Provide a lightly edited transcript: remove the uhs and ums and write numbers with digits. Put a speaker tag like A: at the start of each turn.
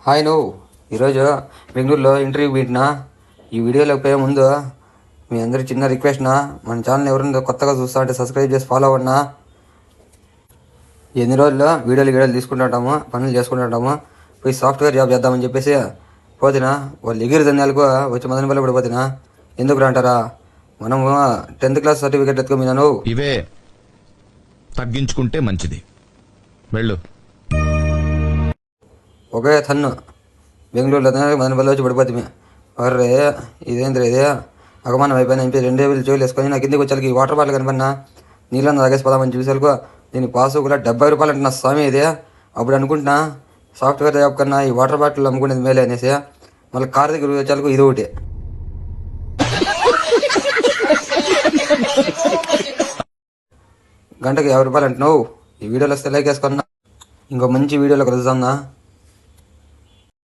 A: Hi నువ్వు ఈరోజు బెంగళూరులో ఇంటర్వ్యూ పెట్టినా. ఈ వీడియోలోకి పోయే ముందు మీ అందరికి చిన్న రిక్వెస్ట్నా, మన ఛానల్ ఎవరైనా కొత్తగా చూస్తా అంటే సబ్స్క్రైబ్ చేసి ఫాలో అవ్వన్నా. ఎన్ని రోజుల్లో వీడియోలు తీసుకుంటుంటాము, పనులు చేసుకుంటుంటాము. పోయి సాఫ్ట్వేర్ జాబ్ చేద్దామని చెప్పేసి పోతినా. వాళ్ళు ఎగిరి ధన్యాలకు వచ్చి మదన పల్లి కూడా పోతినా. ఎందుకు అంటారా, మనము 10th క్లాస్ సర్టిఫికేట్ ఎత్తుకోమీనా.
B: ఇవే తగ్గించుకుంటే మంచిది. వెళ్ళు.
A: ఒకే తన్ను బెంగళూరులో మదనపల్లి వచ్చి పడిపోతుంది. అర్రే ఇదేంద్ర ఇదే అగమానం అయిపోయినా. ఇంపి 2 వేలు జోలు వేసుకొని నాకు కిందకి వచ్చాలకి ఈ వాటర్ బాటిల్ కనిపన్నా నీళ్ళని తాగేసిపోదామని చూసేలకు దీని పాసు కూడా 70 రూపాయలు అంటే నా స్వామి ఇదే. అప్పుడు అనుకుంటున్నా సాఫ్ట్వేర్ జాబ్ కన్నా ఈ వాటర్ బాటిల్ అమ్ముకునేది మేలే అనేసి మళ్ళీ కార్ దగ్గర వచ్చాలకు ఇది ఒకటి. గంటకి 50 రూపాయలు అంటున్నావు. ఈ వీడియోలో వస్తే లైక్ వేసుకున్నా. ఇంకో మంచి వీడియోలో కలుద్దాం.